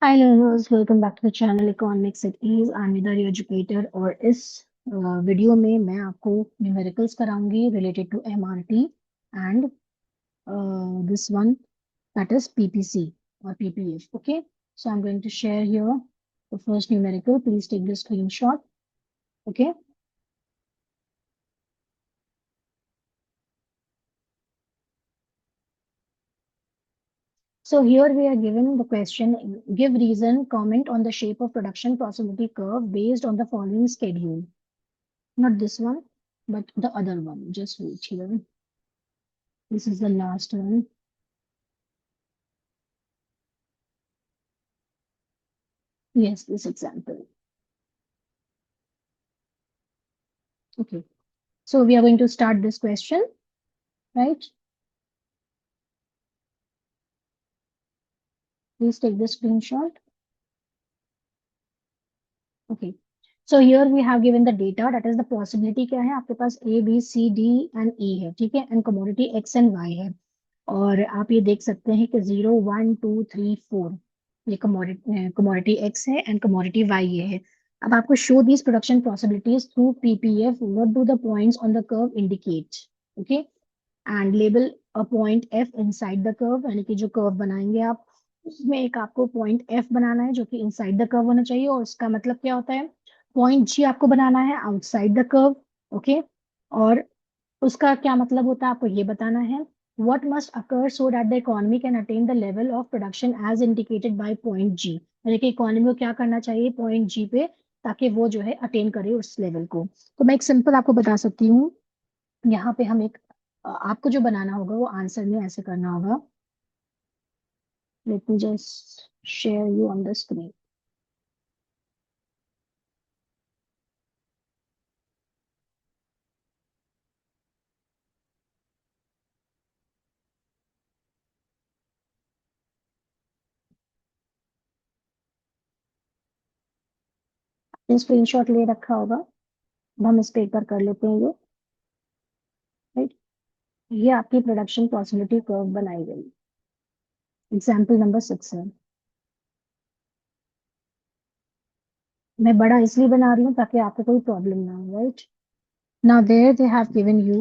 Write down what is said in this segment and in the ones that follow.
Hi learners, welcome back to the channel Economics at Ease. I'm Nidha, your educator और इस video में मैं आपको numericals कराऊंगी related to MRT and this one that is PPC or PPF. Okay, so I'm going to share here the first numerical. Please take the screenshot. Okay. So here we are given the question, give reason, comment on the shape of production possibility curve based on the following schedule. Not this one, but the other one. Just wait here. This is the last one. Yes, this example. Okay. So we are going to start this question, right? Please take the screenshot. Okay. So here we have given the data, that is the possibility क्या है आपके पास A, B, C, D and E है, ठीक है, and commodity X and Y है. और आप ये देख सकते हैं कि 0, 1, 2, 3, 4 ये commodity X है and commodity Y ये है. अब आपको show these production possibilities through PPF. What do the points on the curve indicate? Okay, and label a point F inside the curve. यानी कि जो curve बनाएंगे आप उसमें एक आपको point F बनाना है जो कि inside the curve होना चाहिए, और उसका मतलब क्या होता है, point G आपको बनाना है outside the curve. Okay, और उसका क्या मतलब होता है आपको ये बताना है. What must occur so that the economy can attain the level of production as indicated by point G. यानी कि इकोनॉमी को क्या करना चाहिए पॉइंट G पे, ताकि वो जो है अटेन करे उस लेवल को. तो मैं एक सिंपल आपको बता सकती हूँ. यहाँ पे हम एक आपको जो बनाना होगा वो आंसर में ऐसे करना होगा. Let me just share you on the screen. Screenshot ले रखा होगा. अब हम इस पे एक बार कर लेते हैं ये. राइट, ये आपकी प्रोडक्शन पॉसिबिलिटी कर्व बनाई गई. एग्जाम्पल नंबर 6 है. मैं बड़ा इसलिए बना रही हूँ ताकि आपको कोई प्रॉब्लम ना हो. Right, now there they have given you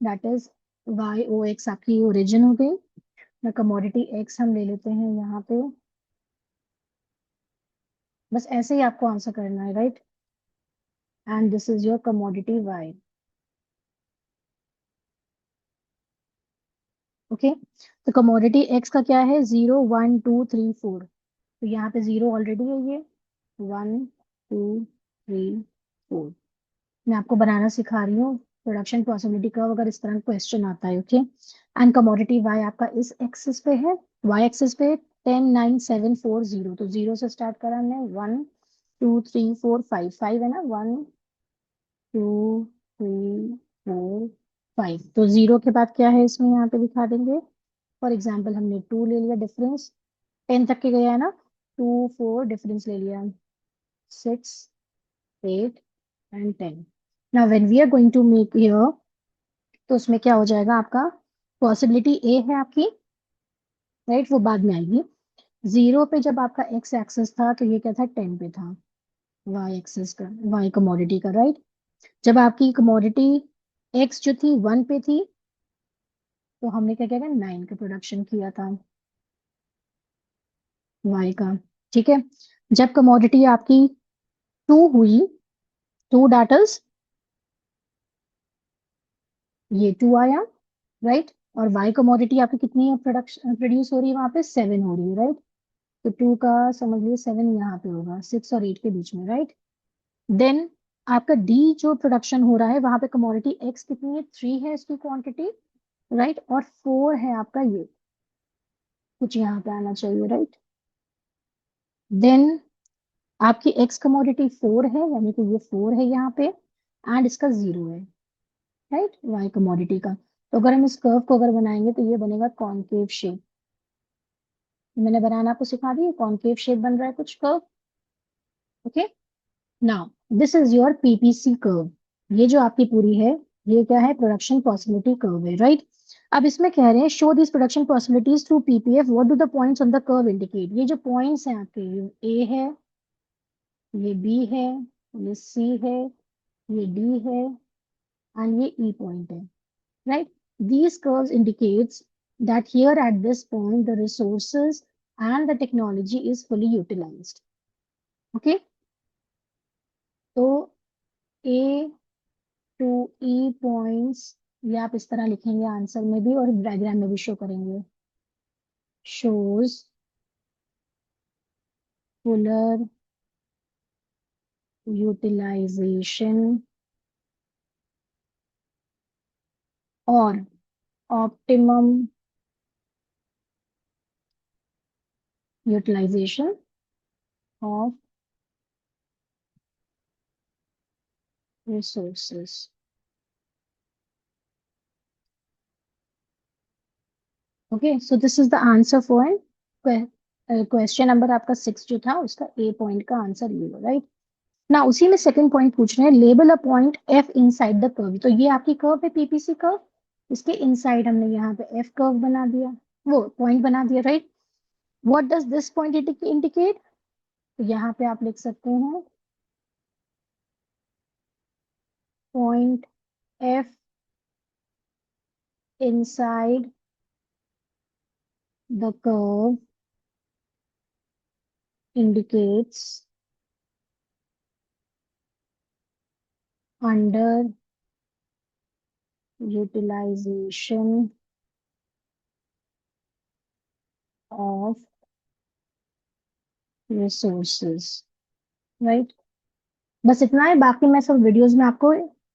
that is Y O X आपकी ओरिजिन हो गई. ना कमोडिटी एक्स हम ले लेते हैं यहाँ पे. बस ऐसे ही आपको आंसर करना है. Right, and this is your commodity Y. Okay, तो कमोडिटी एक्स का क्या है 0, 1, 2, 3, 4. तो यहाँ पे 0 ऑलरेडी है ये. 1, 2, 3, 4. मैं आपको बनाना सिखा रही हूँ प्रोडक्शन पॉसिबिलिटी का अगर इस तरह क्वेश्चन आता है. ओके, एंड कमोडिटी वाई आपका इस एक्सिस पे है, वाई एक्सिस पे 10, 9, 7, 4, 0. तो 0 से स्टार्ट करा हमने. 1, 2, 3, 4, 5. 5 है ना. 1, 2, 3, 4, 5. तो 0 के बाद क्या है इसमें यहाँ पे दिखा देंगे. फॉर एग्जाम्पल हमने 2 ले लिया डिफरेंस. 10 तक के गया है ना. 2, 4 डिफरेंस ले लिया. 6, 8 and 10. Now when we are going to make here, तो उसमें क्या हो जाएगा आपका पॉसिबिलिटी ए है आपकी. राइट, वो बाद में आएगी. 0 पे जब आपका एक्स एक्सेस था तो ये क्या था 10 पे था. वाई एक्सेस का, वाई कमोडिटी का. राइट, जब आपकी कमोडिटी एक्स जो थी 1 पे थी तो हमने क्या किया 9 का प्रोडक्शन किया था वाई का. ठीक है, जब कमोडिटी आपकी 2 हुई, 2 डाटल्स, ये 2 आया. राइट, और वाई कमोडिटी आपकी कितनी प्रोडक्शन प्रोड्यूस हो रही है वहां पे 7 हो रही है. राइट, तो 2 का समझ लीजिए 7 यहाँ पे होगा 6 और 8 के बीच में. राइट, देन आपका डी जो प्रोडक्शन हो रहा है वहां पे कमोडिटी एक्स कितनी है 3 है इसकी क्वांटिटी. राइट, और 4 है आपका ये कुछ यहाँ पे आना चाहिए. राइट, देन आपकी एक्स कमोडिटी 4 है यानी कि ये 4 है यहाँ पे, एंड इसका 0 है. राइट, वाई कमोडिटी का. तो अगर हम इस कर्व को अगर बनाएंगे तो ये बनेगा कॉनकेव शेप. मैंने बनाना आपको सिखा दी, कॉनकेव शेप बन रहा है कुछ curve. Okay, now this is your PPC curve. ये जो आपकी पूरी है ये क्या है प्रोडक्शन पॉसिबिलिटी कर्व है. राइट, अब इसमें कह रहे हैं show this production possibilities through PPF, what do the points on the curve indicate. ये जो पॉइंट्स हैं आपके, ये ए है, ये बी है, ये सी है, ये डी है, एंड ये ई पॉइंट है, right? These curves indicates that here at this point the resources and the technology is fully utilized. Okay, तो A to E points ये आप इस तरह लिखेंगे आंसर में भी और डायग्राम में भी शो करेंगे। shows fuller utilization और optimum utilization of resources. Okay, so this is the answer for question number आपका 6 जो था उसका ए पॉइंट का आंसर ये हो, राइट ना। उसी में सेकंड पॉइंट पूछ रहे हैं, label a point F inside the curve. तो ये आपकी कर्व है पीपीसी कर्व, इसके इनसाइड हमने यहाँ पे एफ कर्व बना दिया, वो पॉइंट बना दिया, right. What does this point indicate, तो यहाँ पे आप लिख सकते हैं point F inside the curve indicates under utilization of resources, right. बस इतना है, बाकी मैं सब वीडियोस में आपको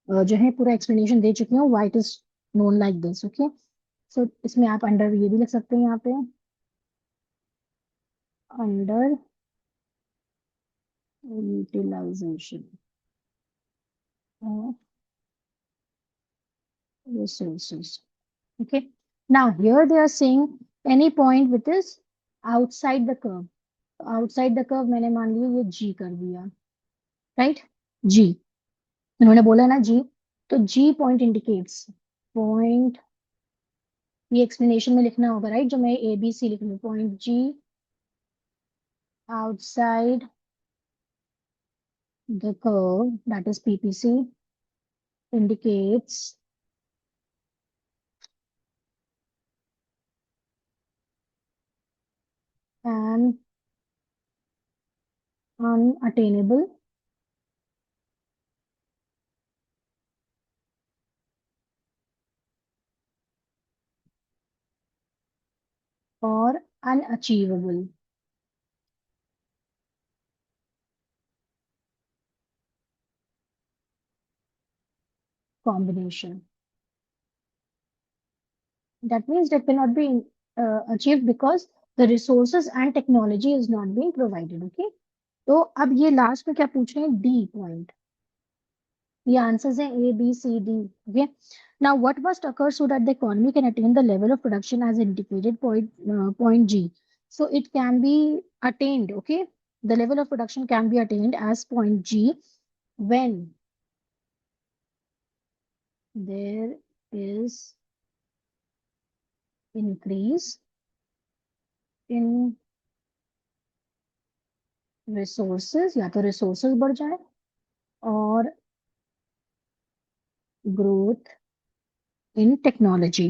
जो है पूरा एक्सप्लेनेशन दे चुकी हूँ, why it is known like this. Okay, so इसमें आप अंडर ये भी लिख सकते हैं, यहाँ पे under utilization of resources. Okay, now here they are saying any point which is outside the curve. Outside the curve मैंने मान लिया ये जी कर दिया, राइट। जी उन्होंने बोला ना जी, तो जी पॉइंट इंडिकेट्स पॉइंट, ये एक्सप्लेनेशन में लिखना होगा, राइट, जो मैं ए बी सी लिख लूँ, point G outside the curve, that is PPC, indicates an unattainable or unachievable combination. That means that cannot be achieved because the resources and technology is not being provided. Okay, तो अब ये last में क्या पूछ रहे हैं, D point. ये answers हैं A B C D. Okay, now what must occur so that the economy can attain the level of production as indicated point G? So it can be attained, okay, the level of production can be attained as point G when there is increase in resources, या तो resources बढ़ जाए और growth in technology।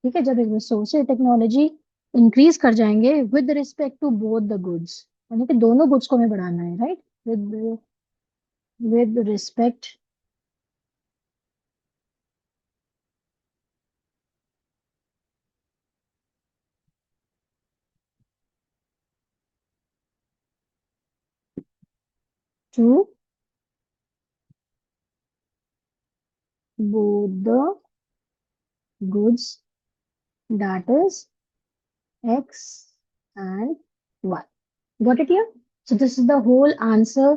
ठीक है, जब resources technology increase कर जाएंगे with respect to both the goods, यानी कि दोनों गुड्स को हमें बढ़ाना है, right, with respect to both the goods, that is x and y। Got it here? So this is the whole answer।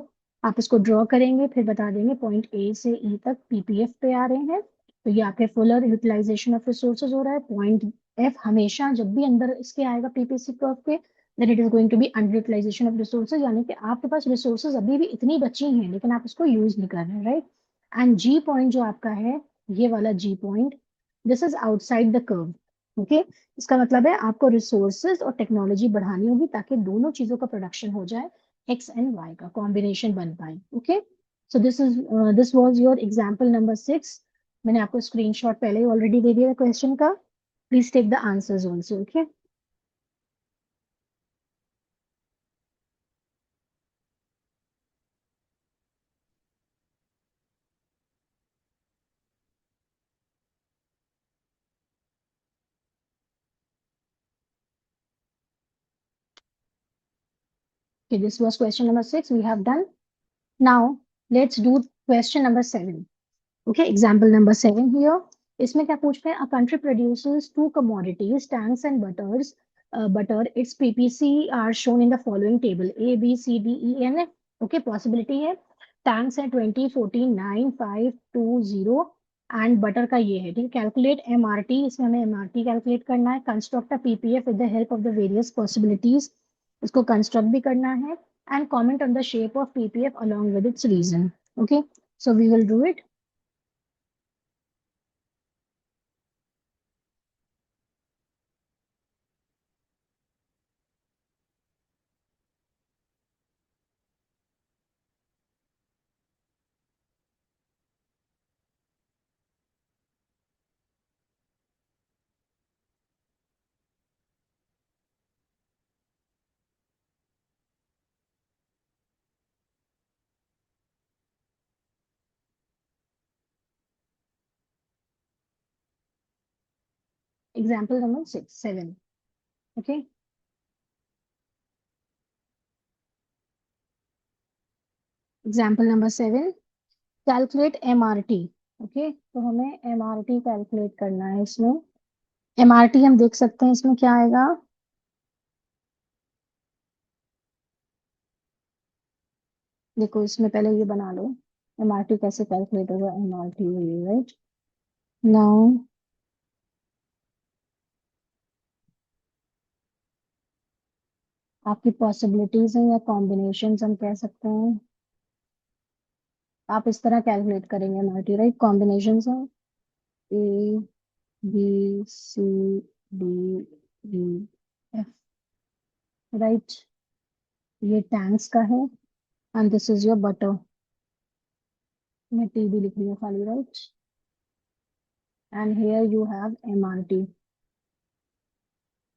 आप इसको ड्रॉ करेंगे फिर बता देंगे पॉइंट ए से ई तक पीपीएफ पे आ रहे हैं, तो ये आपके फुलर यूटिलाइजेशन ऑफ रिसोर्सेज हो रहा है। पॉइंट एफ हमेशा जब भी अंदर इसके आएगा पीपीसी कर्व के, then it is going to be under utilization of resources, यानी कि आपके पास रिसोर्सेज अभी भी इतनी बची हैं लेकिन आप उसको यूज नहीं कर रहे हैं, राइट। एंड जी पॉइंट जो आपका है, ये वाला G point, this is outside the curve. Okay, इसका मतलब है आपको रिसोर्सेज और टेक्नोलॉजी बढ़ानी होगी ताकि दोनों चीजों का प्रोडक्शन हो जाए, एक्स एंड वाई का कॉम्बिनेशन बन पाए। Okay, so this was your example number 6। मैंने आपको स्क्रीनशॉट पहले ही ऑलरेडी दे दिया क्वेश्चन का। Please take the answers also. Okay, this was question number 6 we have done. Now let's do question number 7. Okay, example number 7 here. इसमें क्या पूछ रहे हैं? A country produces two commodities, tanks and butters. Butter, its PPC are shown in the following table: A, B, C, D, E, N. Okay, possibility है tanks है 20, 14, 9, 5, 2, 0 and butter का ये है। ठीक है, कैलकुलेट MRT, इसमें हमें MRT कैलकुलेट करना है। Construct a PPF with the help of the various possibilities, इसको कंस्ट्रक्ट भी करना है। And comment on the shape of PPF along with its reason. Okay, so we will do it. Example number 6, 7. Okay. Example number 7. Calculate MRT. Okay. तो हमें MRT calculate करना है इसमें। MRT हम देख सकते हैं इसमें क्या आएगा। देखो इसमें पहले ये बना लो, MRT कैसे कैलकुलेट होगा। MRT राइट नाउ, आपकी पॉसिबिलिटीज हैं या कॉम्बिनेशंस हम कह सकते हैं। आप इस तरह कैलकुलेट करेंगे MRT राइट। कॉम्बिनेशंस हैं A, B, C, D, E, F right. ये टैंक्स का है and this is your butter. मैं टी भी लिख रही हूँ खाली right. And here you have MRT.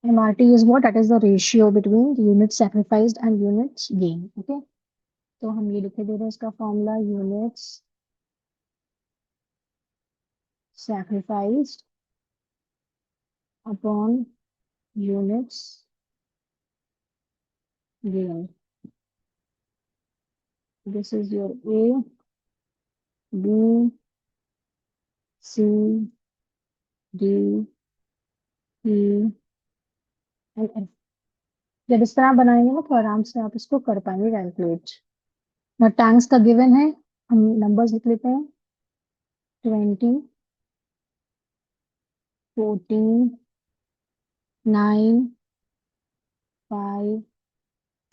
MRT is what? That is the ratio between units sacrificed and units gained. Okay, तो हम ये लिखे दे रहे हैं इसका formula, units sacrificed upon units gained. This is your A, B, C, D, E and F. जब इस तरह बनाएंगे ना तो आराम से आप इसको कर पाएंगे कैलकुलेट। ना टैंक्स का गिवन है, हम नंबर्स लिख लेते हैं। 20, 14, 9, 5,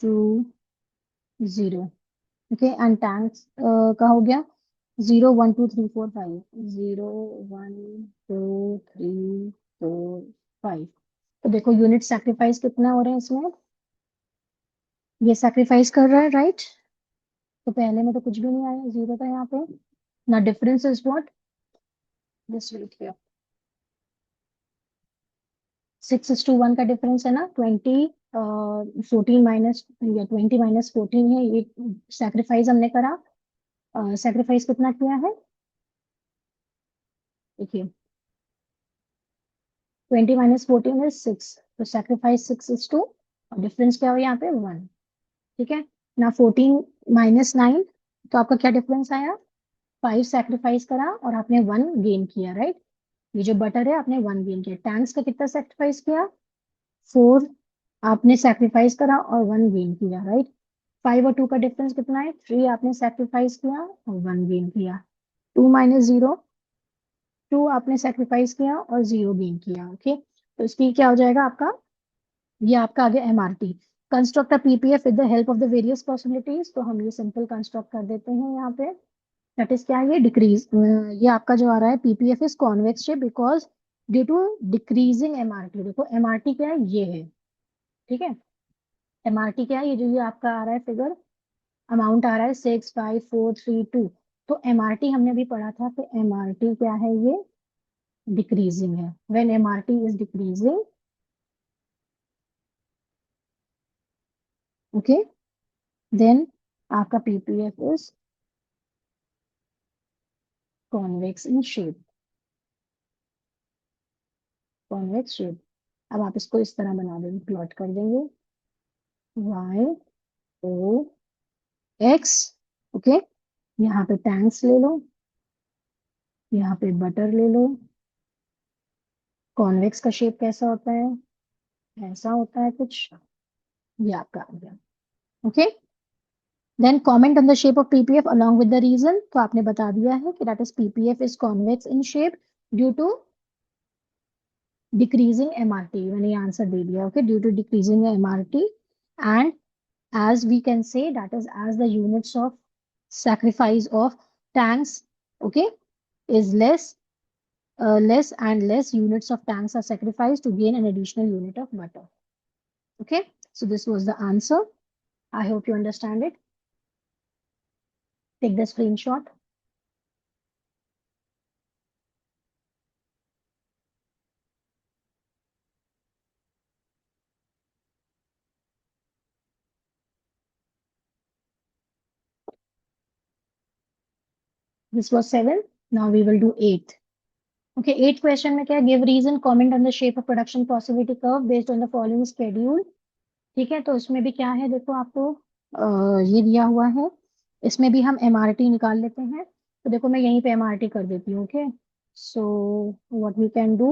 2, 0। ओके, एंड टैंक्स का हो गया 0, 1, 2, 3, 4, 5। 0, 1, 2, 3, 4, 5। तो देखो यूनिट सैक्रिफाइस कितना हो रहे हैं इसमें। ये सैक्रिफाइस कर रहा है राइट। तो पहले में तो कुछ भी नहीं आया, जीरो था यहाँ पे। ना difference is what, this wait here. 6:1 का डिफरेंस है ना। 14 माइनस या 20 - 14 है ये। सैक्रिफाइस हमने करा। सैक्रिफाइस कितना किया है देखिए। 20 - 14 इज 6, तो सैक्रिफाइस 6:2 और डिफरेंस क्या हो यहाँ पे 1। ठीक है ना। 14 - 9, तो आपका क्या डिफरेंस आया। 5 सैक्रिफाइस करा और आपने 1 गेन किया राइट। ये जो बटर है आपने 1 गेन किया। टैंक्स का कितना सैक्रिफाइस किया 4, आपने सैक्रिफाइस करा और 1 गेन किया राइट। 5 और 2 का डिफरेंस कितना है 3, आपने सैक्रिफाइस किया और 1 गेन किया। 2 - 0, 2 आपने सैक्रिफाइस किया और 0 गेन किया। ओके, तो इसकी क्या हो जाएगा आपका, ये आपका आ गया MRT। Construct a PPF with the help of the various possibilities, तो हम ये सिंपल कंस्ट्रक्ट कर देते हैं यहाँ पे। दैट इज क्या है, ये डिक्रीज, ये आपका जो आ रहा है PPF is convex shape because due to decreasing MRT. देखो एमआरटी क्या है, ये है, ठीक है। एमआरटी क्या है, ये जो ये आपका आ रहा है फिगर, अमाउंट आ रहा है 65432। तो एमआरटी हमने अभी पढ़ा था, तो एमआरटी क्या है, ये डिक्रीजिंग है। When MRT is decreasing, okay, then आपका PPF is convex in shape, convex shape. अब आप इसको इस तरह बना देंगे, प्लॉट कर देंगे, वाई ओ एक्स, ओके। यहाँ पे टैंक्स ले लो, यहाँ पे बटर ले लो। कॉन्वेक्स का शेप कैसा होता है, ऐसा होता है कुछ, ये आपका आ गया, okay. Then comment on the shape of PPF along with the reason. तो आपने बता दिया है कि that is PPF is convex in shape due to decreasing MRT. मैंने ये आंसर दे दिया, okay, due to decreasing MRT. And as we can say that is as the units of sacrifice of tanks, okay, is less and less units of tanks are sacrificed to gain an additional unit of butter, okay. So this was the answer. I hope you understand it. Take the screenshot. This was 7. Now we will do 8. Okay, 8 question में क्या है, give reason, comment on the shape of production possibility curve based on the following schedule। ठीक है, तो इसमें भी क्या है, देखो आपको ये दिया हुआ है, इसमें भी हम एमआरटी निकाल लेते हैं। तो देखो मैं यहीं पे एमआरटी कर देती हूँ, okay. So what we can do,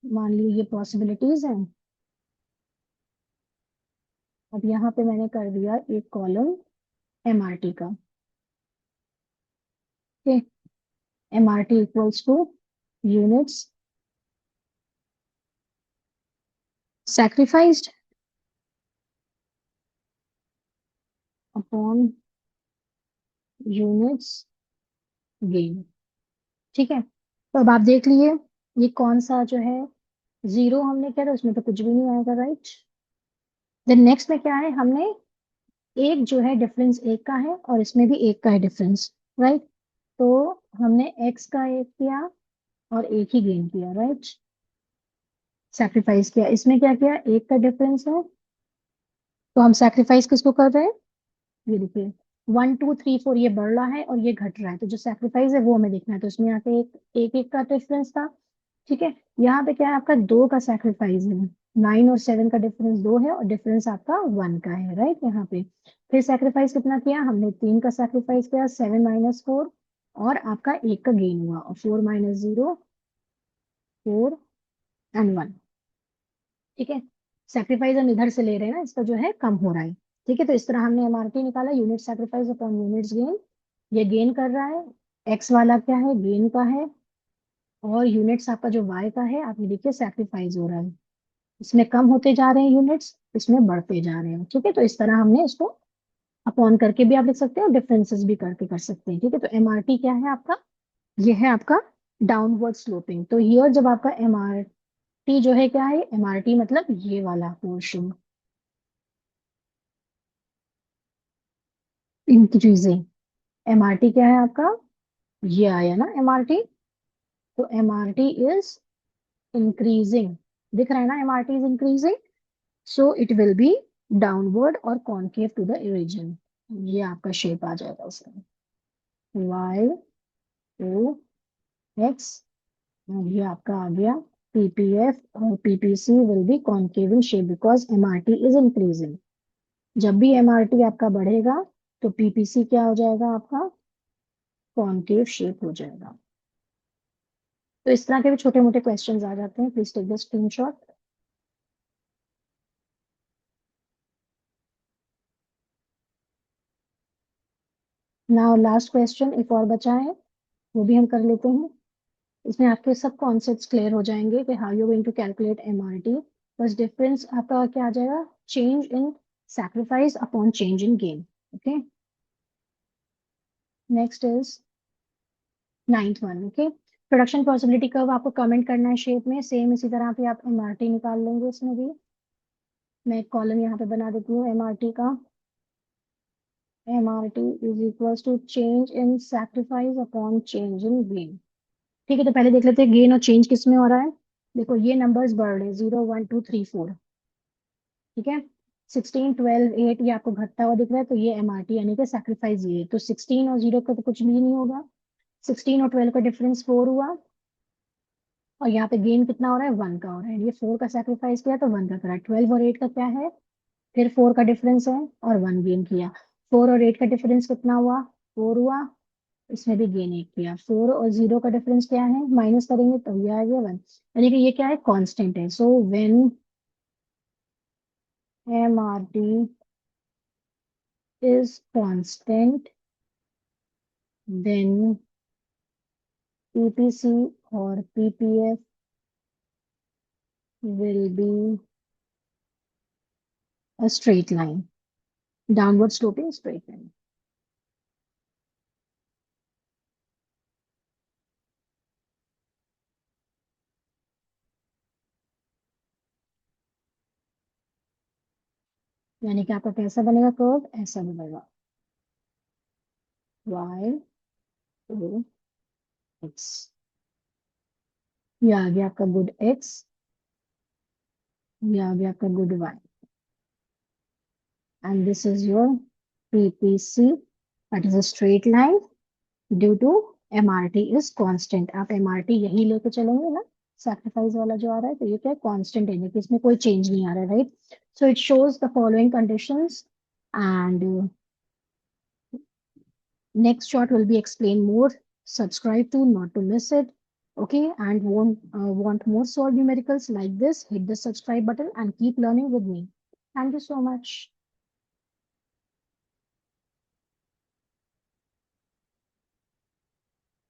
मान लीजिए ये पॉसिबिलिटीज हैं। अब यहाँ पे मैंने कर दिया एक कॉलम एमआरटी का, okay. MRT equals two units sacrificed upon units gain, ठीक है। तो अब आप देख लिए ये कौन सा जो है, जीरो हमने किया था उसमें तो कुछ भी नहीं आएगा, राइट। देन नेक्स्ट में क्या है, हमने एक जो है डिफरेंस एक का है और इसमें भी एक का है डिफरेंस, राइट। तो हमने एक्स का एक किया और एक ही गेन किया, राइट, सैक्रिफाइस किया। इसमें क्या किया, एक का डिफरेंस है, तो हम सैक्रिफाइस किसको कर रहे हैं, ये देखिए 1 2 3 4 ये बढ़ रहा है और ये घट रहा है, तो जो सैक्रिफाइस है वो हमें देखना है। तो इसमें यहाँ पे एक एक का डिफरेंस था, ठीक है। यहाँ पे क्या है, आपका दो का सैक्रिफाइस है, 9 और 7 का डिफरेंस दो है और डिफरेंस आपका 1 का है, राइट। यहाँ पे फिर सैक्रिफाइस कितना किया हमने, 3 का सैक्रिफाइस किया, 7 - 4, और आपका एक का गेन हुआ, और 4 - 0 4 और 1, ठीक है। सैक्रिफाइस हम इधर से ले रहे हैं ना, इसका जो है कम हो रहा है, ठीक है। तो इस तरह हमने एमआरटी निकाला, unit sacrifice upon units gain. ये गेन कर रहा है, एक्स वाला क्या है, गेन का है, और यूनिट्स आपका जो वाई का है, आप ये देखिए सैक्रिफाइस हो रहा है, इसमें कम होते जा रहे हैं यूनिट्स, इसमें बढ़ते जा रहे हैं, ठीक है। तो इस तरह हमने इसको अपॉन करके भी आप लिख सकते हैं और डिफरेंसेस भी करके कर सकते हैं, ठीक है। तो एमआरटी क्या है आपका, ये है आपका डाउनवर्ड स्लोपिंग। तो हियर जब आपका एमआरटी जो है क्या है, एमआरटी मतलब ये वाला पोर्शन इंक्रीजिंग, एमआरटी क्या है आपका, ये आया ना एमआरटी। तो एमआरटी इज इंक्रीजिंग, दिख रहा है ना, MRT is increasing, so it will be downward और कॉन्केव टू द रीजन। ये आपका शेप आ जाएगा उसमें, वाई ओ एक्स, और ये आपका आ गया पीपीएफ, और PPC will be concave in shape because MRT is increasing. जब भी एमआरटी आपका बढ़ेगा तो पीपीसी क्या हो जाएगा आपका, कॉन्केव शेप हो जाएगा। तो इस तरह के भी छोटे मोटे क्वेश्चंस आ जाते हैं, please take the screenshot. Now last question एक और बचा है, वो भी हम कर लेते हैं। इसमें आपके सब कॉन्सेप्ट्स क्लियर हो जाएंगे कि how you going to calculate MRT. बस डिफरेंस आपका क्या आ जाएगा, change in sacrifice upon change in gain, okay. Next is 9th one. Okay, production possibility curve आपको कमेंट करना है शेप में, सेम इसी तरह पे आप एमआरटी निकाल लेंगे इसमें भी। मैं एक कॉलम यहाँ पे बना देती हूँ एमआरटी का। MRT is equals to change in sacrifice upon change in gain. ठीक है, तो पहले देख लेते हैं गेन और चेंज किस में हो रहा है। देखो ये नंबर्स बढ़ रहे हैं, 0 1 2 3 4। ठीक है, 16 12 8 ये आपको घटता हुआ दिख रहा है, तो ये एमआरटी यानी कि सैक्रिफाइस ये है। तो 16 और 0 का तो कुछ भी नहीं होगा, 16 और 12 का डिफरेंस 4 हुआ, और यहाँ पे गेन कितना हो रहा है, 1 का हो रहा है। ये 4 का सैक्रिफाइस किया तो 1 का करा। 12 और 8 का क्या है, फिर 4 का डिफरेंस है और 1 गेन किया। 4 और 8 का डिफरेंस कितना हुआ, 4 हुआ, इसमें भी गेन 1 किया। 4 और 0 का डिफरेंस क्या है, माइनस करेंगे तो ये आ गया 1। यानी कि ये क्या है, कांस्टेंट है। So when MRT is constant, then PPC or PPF will be a straight line, downward sloping straight line। यानी कि आपका कैसा बनेगा कर्व, ऐसा बनेगा, y to x। ये आ गया आपका गुड x, ये आ गया आपका good y, and this is your PPC, that is a straight line due to MRT is constant. आप एमआरटी यही लेके चलेंगे ना, सैक्रिफाइस वाला जो आ रहा है, तो ये क्या है, कांस्टेंट है, कि इसमें कोई चेंज नहीं आ रहा है, right. So it shows the following conditions, and next shot will be explain more. Subscribe to not to miss it. Okay, and want more solved numericals like this, hit the subscribe button and keep learning with me. Thank you so much.